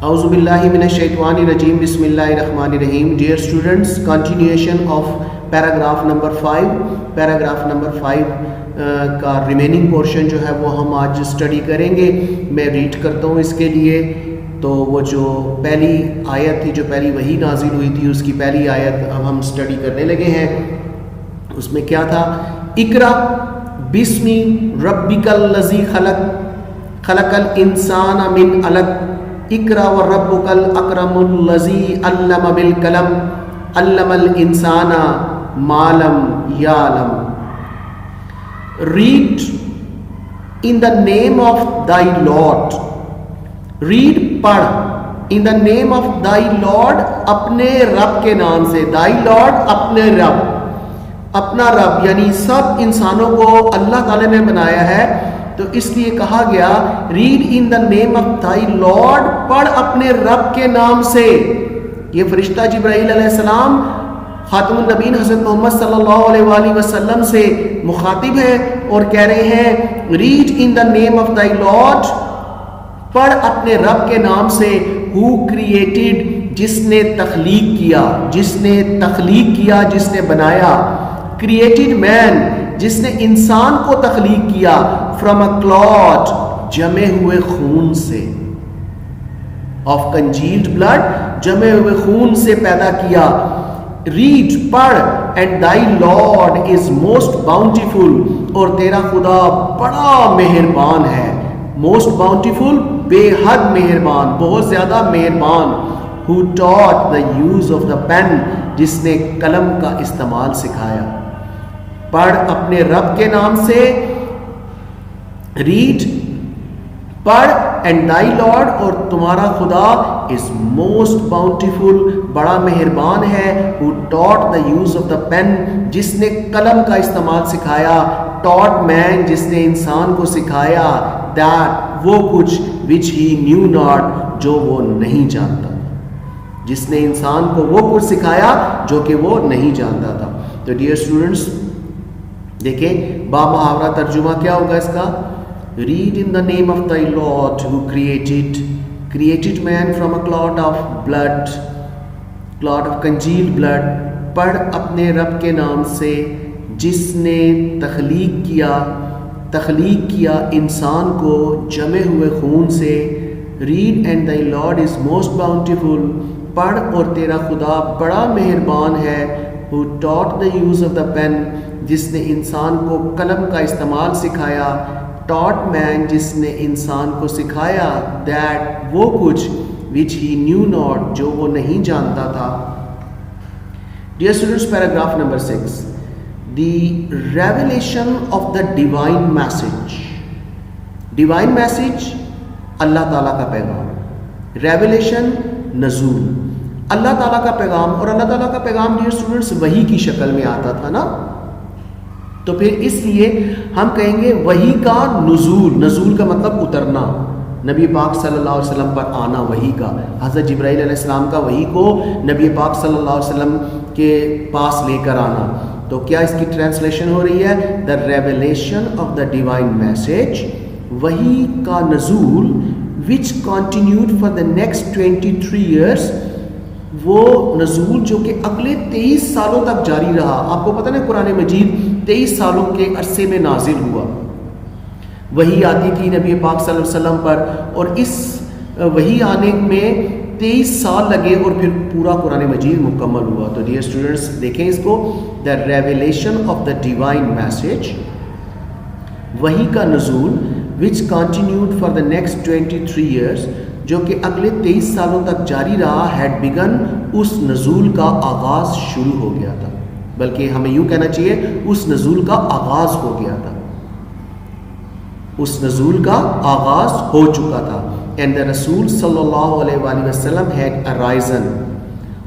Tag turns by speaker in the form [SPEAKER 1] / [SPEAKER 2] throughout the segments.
[SPEAKER 1] اعوذ باللہ من الشیطان الرجیم بسم اللہ الرحمن الرحیم. Dear students, continuation of paragraph number 5. paragraph number 5 کا ریمیننگ پورشن جو ہے وہ ہم آج اسٹڈی کریں گے. میں ریڈ کرتا ہوں اس کے لیے. تو وہ جو پہلی آیت تھی، جو پہلی وحی نازل ہوئی تھی، اس کی پہلی آیت اب ہم اسٹڈی کرنے لگے ہیں. اس میں کیا تھا؟ اقرا بسم ربک الذی خلق خلق الانسان من علق اقرا وربک الاکرم الذی علم بالقلم علم الانسان ما لم یعلم. Read in the name of thy Lord. Read پڑھ in the name of thy Lord، اپنے رب کے نام سے. thy Lord اپنے رب، اپنا رب یعنی سب انسانوں کو اللہ تعالی نے بنایا ہے، تو اس لیے کہا گیا read in the name of thy Lord, پڑھ اپنے رب کے نام سے. یہ فرشتہ جبرائیل علیہ السلام خاتم النبیین حضرت محمد صلی اللہ علیہ وآلہ وسلم سے مخاطب ہیں اور کہہ رہے ہیں read in the name of thy Lord, پڑھ اپنے رب کے نام سے. ہو کریٹڈ، جس نے تخلیق کیا، جس نے تخلیق کیا، جس نے بنایا. کریٹڈ مین، جس نے انسان کو تخلیق کیا. فرام اے کلاٹ، جمے ہوئے خون سے. آف کنجیلڈ بلڈ، جمے ہوئے خون سے پیدا کیا. ریڈ پڑھ. اینڈ دائی لارڈ از موسٹ باؤنٹیفل، اور تیرا خدا بڑا مہربان ہے. موسٹ باؤنٹیفل، بے حد مہربان، بہت زیادہ مہربان. who taught the use of the pen، جس نے قلم کا استعمال سکھایا. پڑھ اپنے رب کے نام سے. ریڈ پڑھ. اینڈ دائی لارڈ، اور تمہارا خدا از موسٹ باؤنٹیفل، بڑا مہربان ہے. who taught the use of the pen، جس نے قلم کا استعمال سکھایا. taught man، جس نے انسان کو سکھایا. that، وہ کچھ which he knew not، جو وہ نہیں جانتا. جس نے انسان کو وہ کچھ سکھایا جو کہ وہ نہیں جانتا تھا. تو ڈیئر اسٹوڈنٹس دیکھیں با محاورہ ترجمہ کیا ہوگا اس کا؟ Read in the name of thy Lord who created man from a clot of blood، clot of congealed blood. پڑھ اپنے رب کے نام سے جس نے تخلیق کیا انسان کو جمے ہوئے خون سے. Read and thy Lord is most bountiful، پڑھ اور تیرا خدا بڑا مہربان ہے. who taught the use of the pen، جس نے انسان کو قلم کا استعمال سکھایا. taught man، جس نے انسان کو سکھایا. that، وہ کچھ which he knew not، جو وہ نہیں جانتا تھا. Dear students, paragraph number 6. The revelation of the divine message. Divine message، اللہ تعالیٰ کا پیغام. Revelation، نزول. اللہ تعالیٰ کا پیغام، اور اللہ تعالیٰ کا پیغام ڈیئر اسٹوڈنٹس وحی کی شکل میں آتا تھا نا. تو پھر اس لیے ہم کہیں گے وحی کا نزول. نزول کا مطلب اترنا، نبی پاک صلی اللہ علیہ وسلم پر آنا وحی کا. حضرت جبرائیل علیہ السلام کا وحی کو نبی پاک صلی اللہ علیہ وسلم کے پاس لے کر آنا. تو کیا اس کی ٹرانسلیشن ہو رہی ہے؟ The revelation of the divine message, وحی کا نزول. which continued for the next 23 years، وہ نزول جو کہ اگلے 23 سالوں تک جاری رہا. آپ کو پتہ نا قرآن مجید 23 سالوں کے عرصے میں نازل ہوا. وحی آتی تھی نبی پاک صلی اللہ علیہ وسلم پر، اور اس وحی آنے میں 23 سال لگے اور پھر پورا قرآن مجید مکمل ہوا. تو ڈیئر اسٹوڈنٹس دیکھیں اس کو، the revelation of the divine message, وحی کا نزول. which continued for the next 23 years، جو کہ اگلے 23 سالوں تک جاری رہا. had begun، اس نزول کا آغاز شروع ہو گیا تھا، بلکہ ہمیں یوں کہنا چاہیے اس نزول کا آغاز ہو گیا تھا، اس نزول کا آغاز ہو چکا تھا. and the رسول صلی اللہ علیہ وآلہ وسلم had arisen،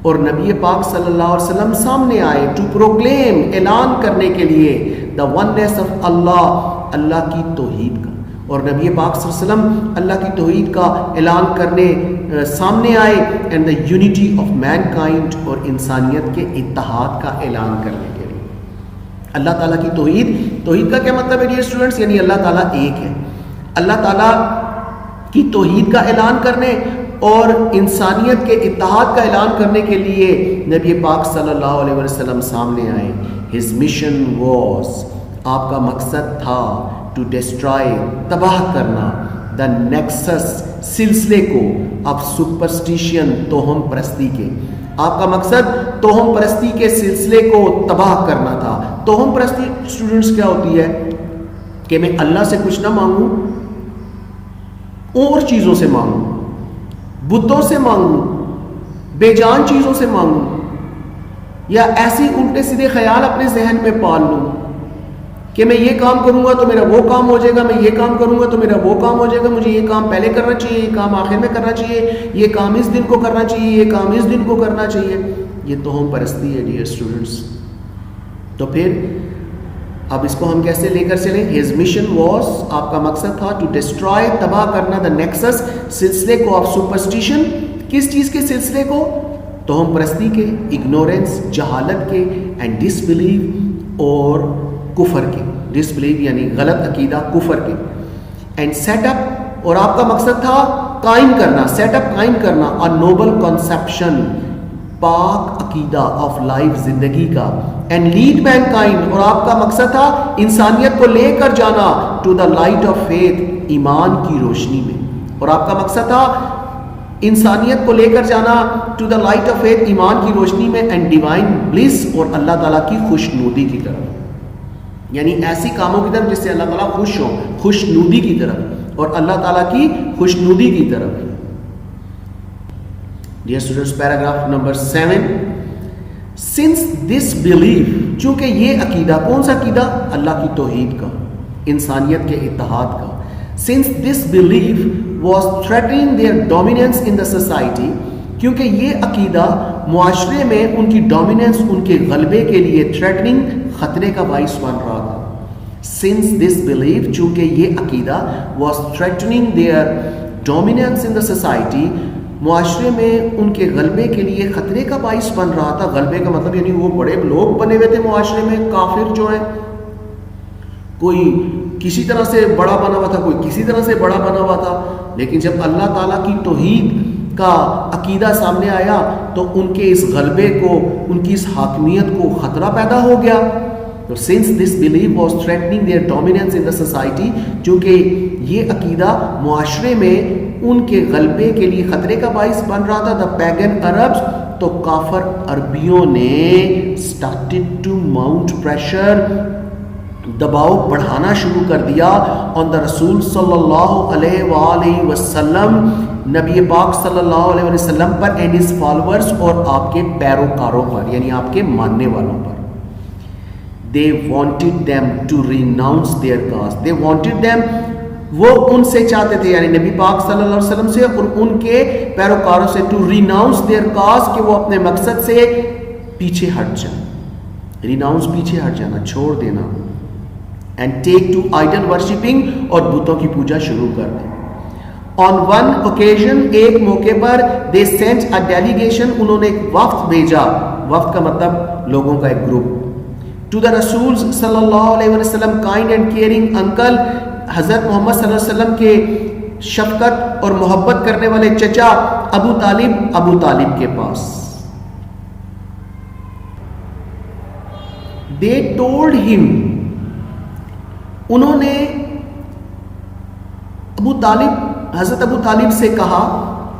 [SPEAKER 1] اور نبی پاک صلی اللہ علیہ وسلم سامنے آئے. to proclaim، اعلان کرنے کے لیے. the oneness of اللہ، اللہ کی توحید کا. اور نبی پاک صلی اللہ علیہ وسلم اللہ کی توحید کا اعلان کرنے سامنے آئے. And the unity of mankind, اور انسانیت کے اتحاد کا اعلان کرنے کے لیے. اللہ تعالیٰ کی توحید کا کیا مطلب ہے ڈیئر اسٹوڈنٹس؟ یعنی اللہ تعالیٰ ایک ہے. اللہ تعالیٰ کی توحید کا اعلان کرنے اور انسانیت کے اتحاد کا اعلان کرنے کے لیے نبی پاک صلی اللہ علیہ وسلم سامنے آئے. ہز مشن واز، آپ کا مقصد تھا ٹو ڈسٹرائے، تباہ کرنا، دا نیکسس، سلسلے کو، اب سپرسٹیشن، توہم پرستی کے. آپ کا مقصد توہم پرستی کے سلسلے کو تباہ کرنا تھا. توہم پرستی اسٹوڈنٹس کیا ہوتی ہے؟ کہ میں اللہ سے کچھ نہ مانگوں، اور چیزوں سے مانگوں، بتوں سے مانگوں، بے جان چیزوں سے مانگوں، یا ایسی الٹے سیدھے خیال اپنے ذہن میں پال لوں کہ میں یہ کام کروں گا تو میرا وہ کام ہو جائے گا، میں یہ کام کروں گا تو میرا وہ کام ہو جائے گا، مجھے یہ کام پہلے کرنا چاہیے، یہ کام آخر میں کرنا چاہیے، یہ کام اس دن کو کرنا چاہیے، یہ کام اس دن کو کرنا چاہیے. یہ توہم پرستی ہے ڈیئر اسٹوڈنٹس. تو پھر اب اس کو ہم کیسے لے کر چلیں؟ ہز مشن واز، آپ کا مقصد تھا ٹو ڈسٹرائے، تباہ کرنا، دا نیکسس، سلسلے کو آف سپرسٹیشن. کس چیز کے سلسلے کو؟ توہم پرستی کے، اگنورینس، جہالت کے، اینڈ ڈس بلیو، اور کفر کے. ڈس بلیو یعنی غلط عقیدہ، کفر کے. اینڈ سیٹ اپ، اور آپ کا مقصد تھا قائم کرنا، سیٹ اپ قائم کرنا، اے نوبل کنسپشن، پاک عقیدہ آف لائف، زندگی کا. اینڈ لیڈ مین کائنڈ، اور آپ کا مقصد تھا انسانیت کو لے کر جانا to the light of faith, ایمان کی روشنی میں. اور آپ کا مقصد تھا انسانیت کو لے کر جانا to the light of faith, ایمان کی روشنی میں، اینڈ ڈیوائن بلیس، اور اللہ تعالیٰ کی خوشنودی کی طرف. یعنی ایسی کاموں کی طرف جس سے اللہ تعالیٰ خوش ہو، خوشنودی کی طرف، اور اللہ تعالیٰ کی خوشنودی کی طرف. Dear students, paragraph number 7. Since this belief, چونکہ یہ عقیدہ، کون سا عقیدہ؟ اللہ کی توحید کا، انسانیت کے اتحاد کا. Since this belief was threatening their dominance in the society, کیونکہ یہ عقیدہ معاشرے میں ان کی ڈومیننس، ان کے غلبے کے لیے تھریٹننگ، خطرے کا باعث بن رہا تھا. سنس دس بلیف، چونکہ یہ عقیدہ was threatening their dominance in the society, معاشرے میں ان کے غلبے کے لیے خطرے کا باعث بن رہا تھا. غلبے کا مطلب یعنی وہ بڑے لوگ بنے ہوئے تھے معاشرے میں، کافر جو ہیں، کوئی کسی طرح سے بڑا بنا ہوا تھا، کوئی کسی طرح سے بڑا بنا ہوا تھا. لیکن جب اللہ تعالیٰ کی توحید کا عقیدہ سامنے آیا تو ان کے اس غلبے کو، ان کی اس حاکمیت کو خطرہ پیدا ہو گیا. تو since this belief was threatening their dominance in the society, چونکہ یہ عقیدہ معاشرے میں ان کے غلبے کے لیے خطرے کا باعث بن رہا تھا. دا پیگن عربز، تو کافر عربیوں نے started to mount pressure، دباؤ بڑھانا شروع کر دیا on the رسول صلی اللہ علیہ وآلہ وسلم، نبی پاک صلی اللہ علیہ وسلم پر، and his followers، اور آپ کے پیروکاروں پر، یعنی آپ کے ماننے والوں پر. They wanted them to renounce their cause. They wanted them، وہ ان سے چاہتے تھے، یعنی نبی پاک صلی اللہ علیہ وسلم سے اور ان کے پیروکاروں سے، to renounce their cause، کہ وہ اپنے مقصد سے پیچھے ہٹ جائیں. ریناؤنس پیچھے ہٹ جانا، چھوڑ دینا. and take to idol worshipping، اور بتوں کی پوجا شروع کر دیں. on one occasion، ایک موقع پر، they sent a delegation، انہوں نے ایک وفد بھیجا. وفد کا مطلب لوگوں کا ایک گروپ. to the رسول صلی اللہ علیہ وسلم، kind and caring uncle، حضرت محمد صلی اللہ علیہ وسلم کے شفقت اور محبت کرنے والے چچا ابو طالب کے پاس. they told him، انہوں نے حضرت ابو طالب سے کہا،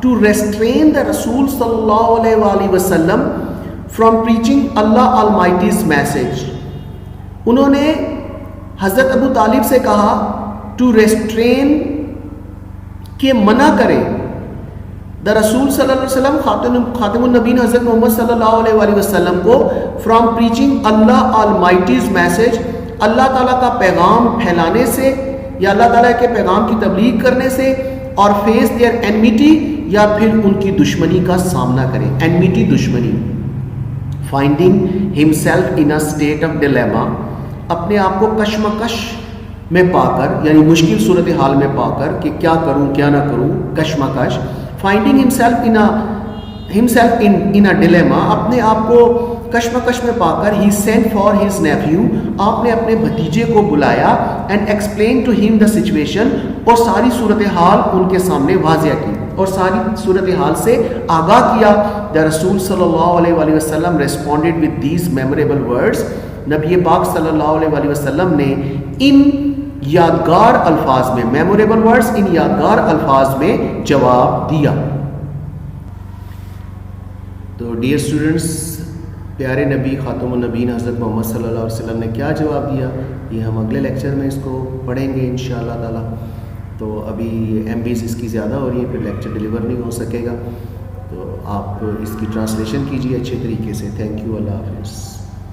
[SPEAKER 1] to restrain the رسول صلی اللہ علیہ وآلہ وسلم from preaching Allah Almighty's message. انہوں نے حضرت ابو طالب سے کہا to restrain، کہ منع کرے، دا رسول صلی اللہ علیہ وسلم، خاتم النبیین حضرت محمد صلی اللہ علیہ وآلہ وسلم کو فرام پریچنگ اللہ آلمائٹیز میسج، اللہ تعالیٰ کا پیغام پھیلانے سے، یا اللہ تعالیٰ کے پیغام کی تبلیغ کرنے سے، اور فیس دیئر اینمیٹی، یا پھر ان کی دشمنی کا سامنا کریں. اینمیٹی، دشمنی. Finding himself in a state of dilemma, اپنے آپ کو کشمکش میں پا کر، یعنی مشکل صورتحال میں پا کر کہ کیا کروں کیا نہ کروں، کشمکش. Finding himself in a dilemma, اپنے آپ کو کشمکش میں پا کر he sent for his nephew, آپ نے اپنے بھتیجے کو بلایا، اینڈ ایکسپلین ٹو ہم دا سچویشن، اور ساری صورتحال ان کے سامنے واضح کی اور ساری صورتحال سے آگاہ کیا. دا رسول صلی اللہ علیہ وآلہ وسلم responded with these memorable words, نبی پاک صلی اللہ علیہ وآلہ وسلم نے ان یادگار الفاظ میں، میموریبل ورڈز، ان یادگار الفاظ میں جواب دیا. تو ڈیئر اسٹوڈنٹس، پیارے نبی خاتم النبیین حضرت محمد صلی اللہ علیہ وسلم نے کیا جواب دیا، یہ ہم اگلے لیکچر میں اس کو پڑھیں گے انشاءاللہ تعالی. تو ابھی ایم بیز اس کی زیادہ ہو رہی ہے، پھر لیکچر ڈیلیور نہیں ہو سکے گا. تو آپ اس کی ٹرانسلیشن کیجیے اچھے طریقے سے. تھینک یو، اللہ حافظ.